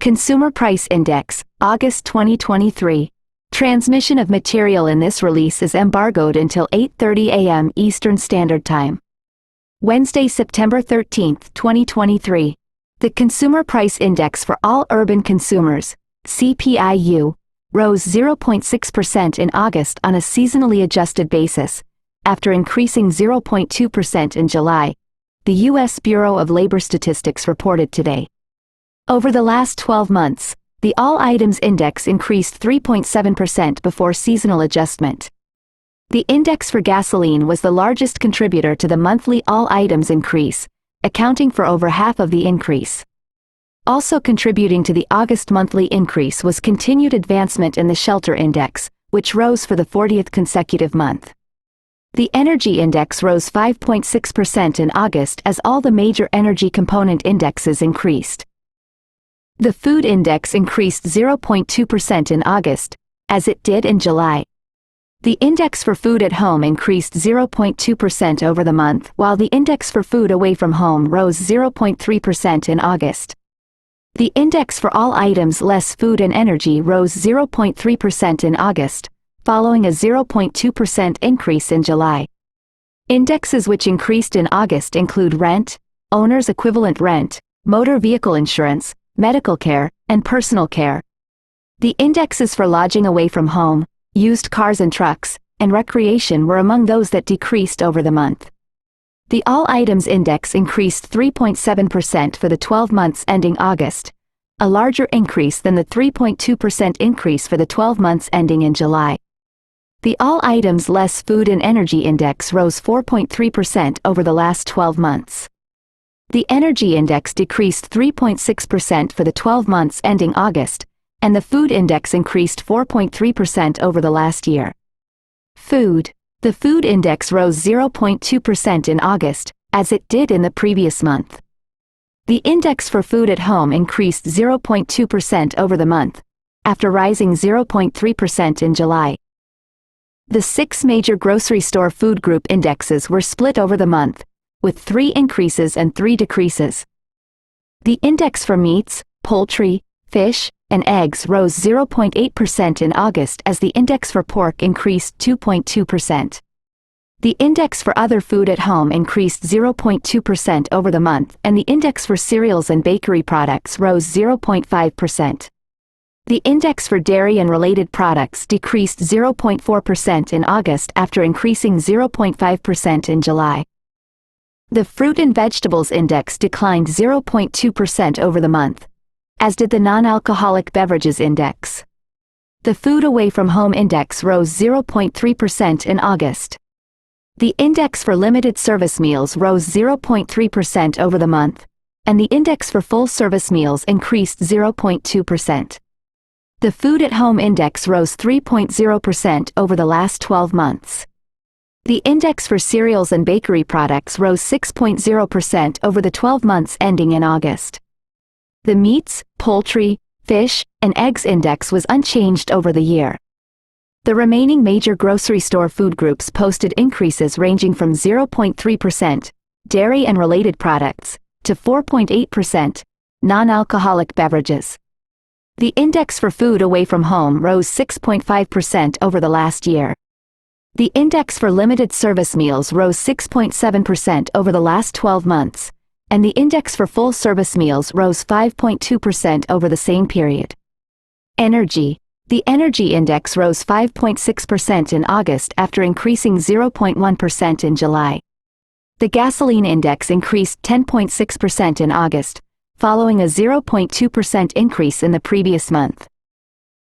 Consumer Price Index, August 2023. Transmission of material in this release is embargoed until 8:30 a.m. Eastern Standard Time. Wednesday, September 13, 2023. The Consumer Price Index for all urban consumers, CPI-U, rose 0.6% in August on a seasonally adjusted basis, after increasing 0.2% in July, the U.S. Bureau of Labor Statistics reported today. Over the last 12 months, the All Items Index increased 3.7% before seasonal adjustment. The index for gasoline was the largest contributor to the monthly All Items increase, accounting for over half of the increase. Also contributing to the August monthly increase was continued advancement in the Shelter Index, which rose for the 40th consecutive month. The Energy Index rose 5.6% in August as all the major energy component indexes increased. The Food Index increased 0.2% in August, as it did in July. The index for food at home increased 0.2% over the month, while the index for food away from home rose 0.3% in August. The index for all items less food and energy rose 0.3% in August, following a 0.2% increase in July. Indexes which increased in August include rent, owner's equivalent rent, motor vehicle insurance, medical care, and personal care. The indexes for lodging away from home, used cars and trucks, and recreation were among those that decreased over the month. The All Items Index increased 3.7% for the 12 months ending August, a larger increase than the 3.2% increase for the 12 months ending in July. The All Items Less Food and Energy Index rose 4.3% over the last 12 months. The Energy Index decreased 3.6% for the 12 months ending August, and the Food Index increased 4.3% over the last year. Food. The Food Index rose 0.2% in August, as it did in the previous month. The index for food at home increased 0.2% over the month, after rising 0.3% in July. The 6 major grocery store food group indexes were split over the month, with 3 increases and 3 decreases. The index for meats, poultry, fish, and eggs rose 0.8% in August as the index for pork increased 2.2%. The index for other food at home increased 0.2% over the month, and the index for cereals and bakery products rose 0.5%. The index for dairy and related products decreased 0.4% in August after increasing 0.5% in July. The Fruit and Vegetables Index declined 0.2% over the month, as did the Non-Alcoholic Beverages Index. The Food Away from Home Index rose 0.3% in August. The index for limited service meals rose 0.3% over the month, and the index for full service meals increased 0.2%. The Food at Home Index rose 3.0% over the last 12 months. The index for cereals and bakery products rose 6.0% over the 12 months ending in August. The Meats, Poultry, Fish, and Eggs Index was unchanged over the year. The remaining major grocery store food groups posted increases ranging from 0.3%, dairy and related products, to 4.8%, non-alcoholic beverages. The index for food away from home rose 6.5% over the last year. The index for limited service meals rose 6.7% over the last 12 months, and the index for full service meals rose 5.2% over the same period. Energy. The Energy Index rose 5.6% in August after increasing 0.1% in July. The Gasoline Index increased 10.6% in August, following a 0.2% increase in the previous month.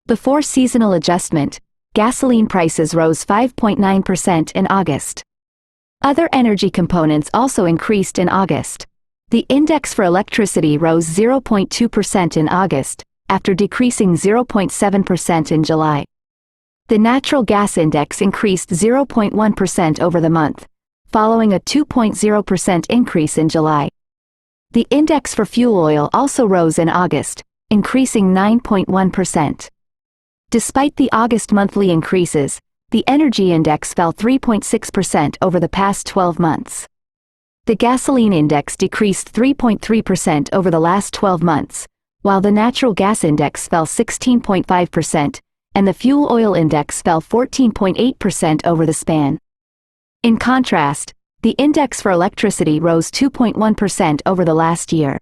Before seasonal adjustment, gasoline prices rose 5.9% in August. Other energy components also increased in August. The index for electricity rose 0.2% in August, after decreasing 0.7% in July. The Natural Gas Index increased 0.1% over the month, following a 2.0% increase in July. The index for fuel oil also rose in August, increasing 9.1%. Despite the August monthly increases, the Energy Index fell 3.6% over the past 12 months. The Gasoline Index decreased 3.3% over the last 12 months, while the natural gas index fell 16.5%, and the fuel oil index fell 14.8% over the span. In contrast, the index for electricity rose 2.1% over the last year.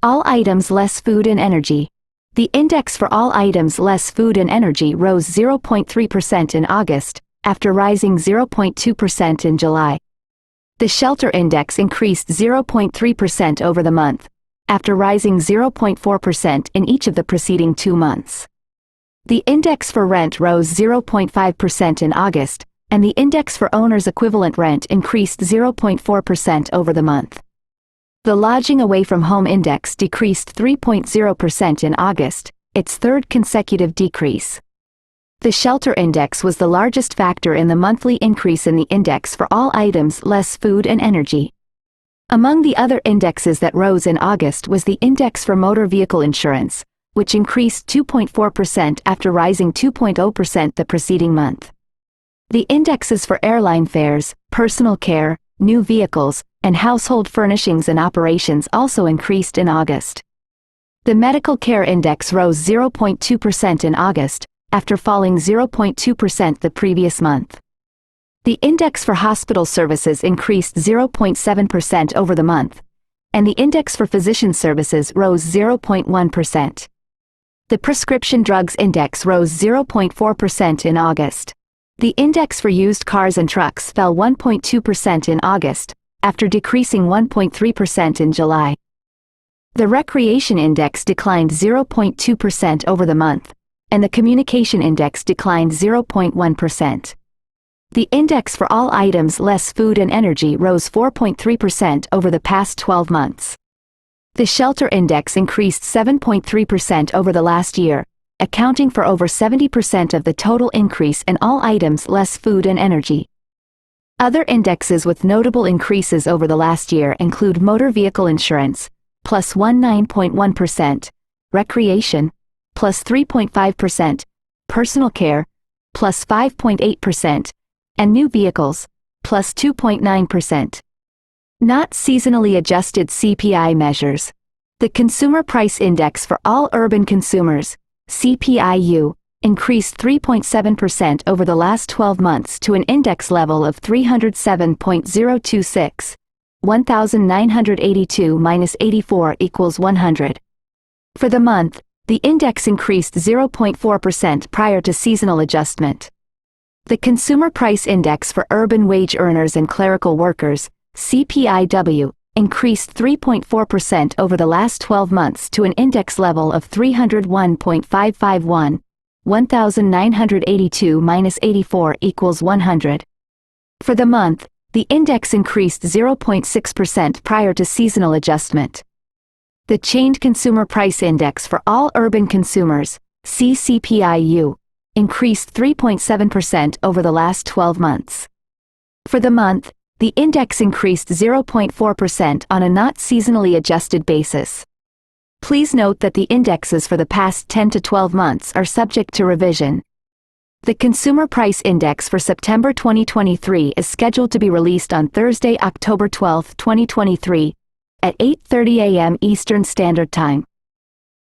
All items less food and energy. The index for all items less food and energy rose 0.3% in August, after rising 0.2% in July. The shelter index increased 0.3% over the month, after rising 0.4% in each of the preceding 2 months. The index for rent rose 0.5% in August, and the index for owner's equivalent rent increased 0.4% over the month. The lodging away from home index decreased 3.0% in August, its third consecutive decrease. The shelter index was the largest factor in the monthly increase in the index for all items less food and energy. Among the other indexes that rose in August was the index for motor vehicle insurance, which increased 2.4% after rising 2.0% the preceding month. The indexes for airline fares, personal care, new vehicles, and household furnishings and operations also increased in August. The medical care index rose 0.2% in August, after falling 0.2% the previous month. The index for hospital services increased 0.7% over the month, and the index for physician services rose 0.1%. The prescription drugs index rose 0.4% in August. The index for used cars and trucks fell 1.2% in August, after decreasing 1.3% in July. The recreation index declined 0.2% over the month, and the communication index declined 0.1%. The index for all items less food and energy rose 4.3% over the past 12 months. The shelter index increased 7.3% over the last year, accounting for over 70% of the total increase in all items less food and energy. Other indexes with notable increases over the last year include motor vehicle insurance, plus 19.1%, recreation, plus 3.5%, personal care, plus 5.8%, and new vehicles, plus 2.9%. Not seasonally adjusted CPI measures. The Consumer Price Index for all urban consumers, CPI-U, increased 3.7% over the last 12 months to an index level of 307.026, 1,982 minus 84 equals 100. For the month, the index increased 0.4% prior to seasonal adjustment. The Consumer Price Index for urban wage earners and clerical workers, CPI-W, increased 3.4% over the last 12 months to an index level of 301.551, 1,982 minus 84 equals 100. For the month, the index increased 0.6% prior to seasonal adjustment. The Chained Consumer Price Index for all urban consumers, CPI-U, increased 3.7% over the last 12 months. For the month, the index increased 0.4% on a not seasonally adjusted basis. Please note that the indexes for the past 10 to 12 months are subject to revision. The Consumer Price Index for September 2023 is scheduled to be released on Thursday, October 12, 2023, at 8:30 a.m. Eastern Standard Time.